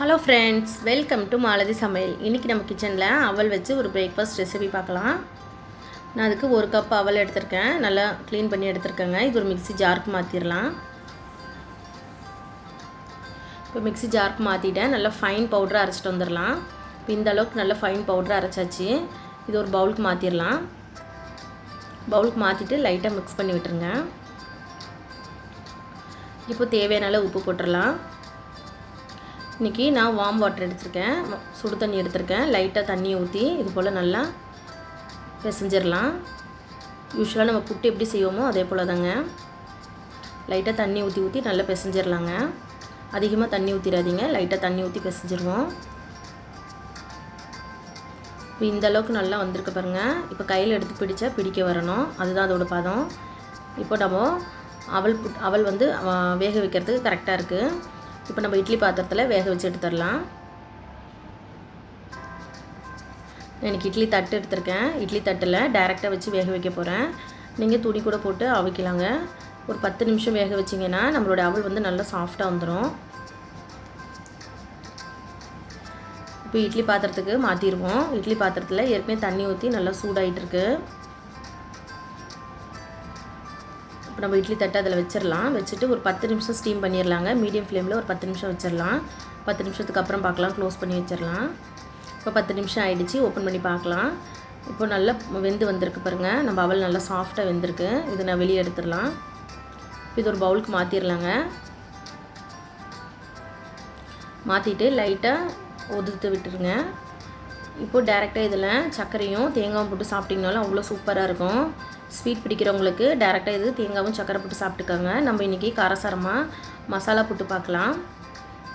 Hello friends, welcome to Malathi சமையல். இன்றைக்கி நம்ம கிச்சனில் அவல் வச்சு ஒரு பிரேக்ஃபாஸ்ட் ரெசிபி பார்க்கலாம். நான் அதுக்கு ஒரு கப் அவல் எடுத்திருக்கேன். நல்லா க்ளீன் பண்ணி எடுத்துருக்கேங்க. இது ஒரு மிக்ஸி ஜாருக்கு மாற்றிடலாம். இப்போ மிக்ஸி ஜாருக்கு மாற்றிட்டேன். நல்லா ஃபைன் பவுடரை அரைச்சிட்டு வந்துடலாம். இப்போ இந்த அளவுக்கு நல்லா ஃபைன் பவுடரை அரைச்சாச்சு. இது ஒரு பவுலுக்கு மாற்றிடலாம். பவுலுக்கு மாற்றிட்டு லைட்டாக மிக்ஸ் பண்ணி விட்டுருங்க. இப்போ தேவையான அளவு உப்பு போட்டுடலாம். இன்றைக்கி நான் வார்ம் வாட்டர் எடுத்திருக்கேன், சுடு தண்ணி எடுத்திருக்கேன். லைட்டாக தண்ணியை ஊற்றி இது போல் நல்லா பிசைஞ்சிடலாம். யூஸ்வலாக நம்ம புட்டு எப்படி செய்வோமோ அதே போல் தாங்க. லைட்டாக தண்ணி ஊற்றி நல்லா பிசைஞ்சிடலாங்க. அதிகமாக தண்ணி ஊற்றிடாதீங்க, லைட்டாக தண்ணி ஊற்றி பிசைஞ்சிருவோம். இப்போ இந்த அளவுக்கு நல்லா வந்திருக்கு பாருங்கள். இப்போ கையில் எடுத்து பிடிச்சா பிடிக்க வரணும், அதுதான் அதோட பதம். இப்போ நம்ம அவல் வந்து வேக வைக்கிறதுக்கு கரெக்டாக இருக்குது. இப்போ நம்ம இட்லி பாத்திரத்தில் வேக வச்சு எடுத்துடலாம். எனக்கு இட்லி தட்டு எடுத்திருக்கேன். இட்லி தட்டில் டைரெக்டாக வச்சு வேக வைக்க போகிறேன். நீங்கள் துணி கூட போட்டு அவிக்கலாங்க. ஒரு 10 நிமிஷம் வேக வச்சிங்கன்னா நம்மளோட அவல் வந்து நல்லா சாஃப்டாக வந்துடும். இப்போ இட்லி பாத்திரத்துக்கு மாற்றிடுவோம். இட்லி பாத்திரத்தில் ஏற்கனவே தண்ணி ஊற்றி நல்லா சூடாகிட்டு இருக்கு. இப்போ நம்ம இட்லி தட்டை அதில் வச்சிடலாம். வச்சுட்டு ஒரு 10 நிமிஷம் ஸ்டீம் பண்ணிடலாங்க. மீடியம் ஃப்ளேமில் ஒரு 10 நிமிஷம் வச்சிடலாம். 10 நிமிஷத்துக்கு அப்புறம் பார்க்கலாம், க்ளோஸ் பண்ணி வச்சிடலாம். இப்போ 10 நிமிஷம் ஆகிடுச்சு. ஓப்பன் பண்ணி பார்க்கலாம். இப்போ நல்லா வெந்து வந்திருக்கு பாருங்கள். நம்ம அவல் நல்லா சாஃப்டாக வெந்திருக்கு. இதை நான் வெளியே எடுத்துடலாம். இது ஒரு பவுலுக்கு மாற்றிடலாங்க. மாற்றிட்டு லைட்டாக உதிர்த்து விட்டுருங்க. இப்போது டேரெக்டாக இதில் சர்க்கரையும் தேங்காயும் போட்டு சாப்பிட்டிங்கனாலும் அவ்வளோ சூப்பராக இருக்கும். ஸ்வீட் பிடிக்கிறவங்களுக்கு டேரெக்டாக இது தேங்காயும் சர்க்கரை போட்டு சாப்பிட்டுக்காங்க. நம்ம இன்றைக்கி காரசாரமாக மசாலா போட்டு பார்க்கலாம்.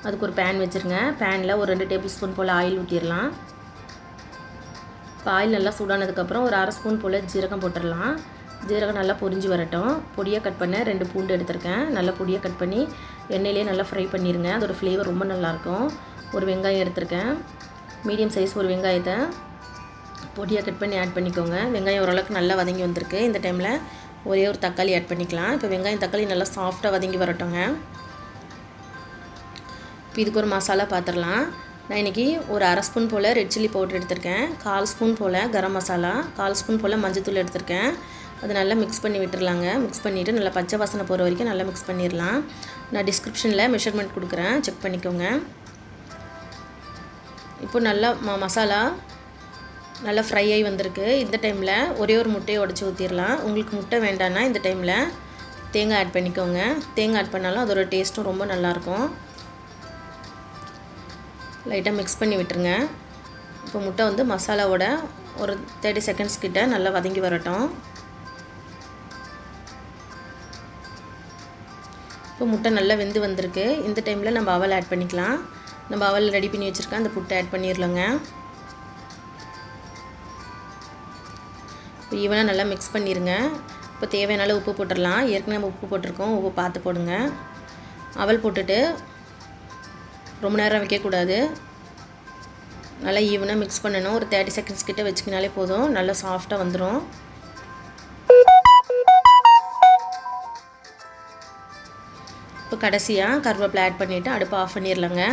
அதுக்கு ஒரு பேன் வச்சுருங்க. பேனில் ஒரு 2 டேபிள் ஸ்பூன் போல் ஆயில் ஊற்றிடலாம். இப்போ ஆயில் நல்லா சூடானதுக்கப்புறம் ஒரு 1/2 ஸ்பூன் போல் ஜீரகம் போட்டுடலாம். ஜீரகம் நல்லா பொரிஞ்சு வரட்டும். பொடியாக கட் பண்ண 2 பூண்டு எடுத்திருக்கேன். நல்லா பொடியாக கட் பண்ணி எண்ணெயிலே நல்லா ஃப்ரை பண்ணிடுங்க. அதோடய ஃப்ளேவர் ரொம்ப நல்லாயிருக்கும். ஒரு வெங்காயம் எடுத்திருக்கேன். மீடியம் சைஸ் ஒரு வெங்காயத்தை பொடியாக கட் பண்ணி ஆட் பண்ணிக்கோங்க. வெங்காயம் ஓரளவுக்கு நல்லா வதங்கி வந்திருக்கு. இந்த டைமில் ஒரே ஒரு தக்காளி ஆட் பண்ணிக்கலாம். இப்போ வெங்காயம் தக்காளி நல்லா சாஃப்டாக வதங்கி வரட்டுங்க. இப்போ இதுக்கு ஒரு மசாலா பார்த்துடலாம். நான் இன்றைக்கி ஒரு 1/2 ஸ்பூன் போல் ரெட் சில்லி பவுடர் எடுத்திருக்கேன். 1/4 ஸ்பூன் போல் கரம் மசாலா, 1/4 ஸ்பூன் போல் மஞ்சத்தூள் எடுத்திருக்கேன். அது நல்லா மிக்ஸ் பண்ணி விட்டுடலாங்க. மிக்ஸ் பண்ணிவிட்டு நல்லா பச்சை வாசனை போகிற வரைக்கும் நல்லா மிக்ஸ் பண்ணிடலாம். நான் டிஸ்கிரிப்ஷனில் மெஷர்மெண்ட் கொடுக்குறேன், செக் பண்ணிக்கோங்க. இப்போ நல்லா மசாலா நல்லா ஃப்ரை ஆகி வந்திருக்கு. இந்த டைமில் ஒரே ஒரு முட்டையை உடச்சி ஊற்றிடலாம். உங்களுக்கு முட்டை வேண்டான்னா இந்த டைமில் தேங்காய் ஆட் பண்ணிக்கோங்க. தேங்காய் ஆட் பண்ணாலும் அதோட டேஸ்ட்டும் ரொம்ப நல்லாயிருக்கும். லைட்டாக மிக்ஸ் பண்ணி விட்டுருங்க. இப்போ முட்டை வந்து மசாலாவோட ஒரு 30 செகண்ட்ஸ் கிட்ட நல்லா வதங்கி வரட்டும். இப்போ முட்டை நல்லா வெந்து வந்திருக்கு. இந்த டைமில் நம்ம அவல் ஆட் பண்ணிக்கலாம். நம்ம அவல் ரெடி பண்ணி வச்சுருக்கேன். அந்த புட்டை ஆட் பண்ணிடலாங்க. இப்போ ஈவனாக நல்லா மிக்ஸ் பண்ணிடுங்க. இப்போ தேவையான அளவு உப்பு போட்டுடலாம். ஏற்கனவே நம்ம உப்பு போட்டிருக்கோம், உப்பு பார்த்து போடுங்க. அவல் போட்டுட்டு ரொம்ப நேரம் வைக்கக்கூடாது. நல்லா ஈவனாக மிக்ஸ் பண்ணணும். ஒரு 30 செகண்ட்ஸ் கிட்ட வச்சுக்கினாலே போதும். நல்லா சாஃப்டாக வந்துடும். இப்போ கடைசியாக கருவேப்பிலை ஆட் பண்ணிவிட்டு அடுப்பை ஆஃப் பண்ணிடலாங்க.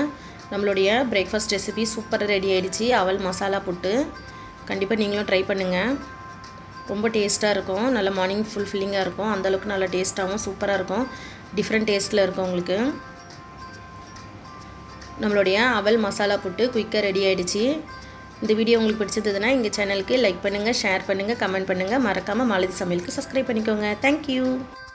நம்மளுடைய பிரேக்ஃபாஸ்ட் ரெசிபி சூப்பராக ரெடி ஆகிடுச்சு. அவல் மசாலா புட்டு கண்டிப்பாக நீங்களும் ட்ரை பண்ணுங்கள். ரொம்ப டேஸ்ட்டாக இருக்கும். நல்ல மார்னிங் ஃபுல்ஃபில்லிங்காக இருக்கும். அந்தளவுக்கு நல்லா டேஸ்ட்டாகவும் சூப்பராக இருக்கும். டிஃப்ரெண்ட் டேஸ்ட்டில் இருக்கும் உங்களுக்கு. நம்மளுடைய அவல் மசாலா புட்டு குயிக்காக ரெடி ஆகிடுச்சு. இந்த வீடியோ உங்களுக்கு பிடிச்சதுன்னா எங்கள் சேனலுக்கு லைக் பண்ணுங்கள், ஷேர் பண்ணுங்கள், கமெண்ட் பண்ணுங்கள். மறக்காமல் மாலதி சமையலுக்கு சப்ஸ்கிரைப் பண்ணிக்கோங்க. தேங்க்யூ.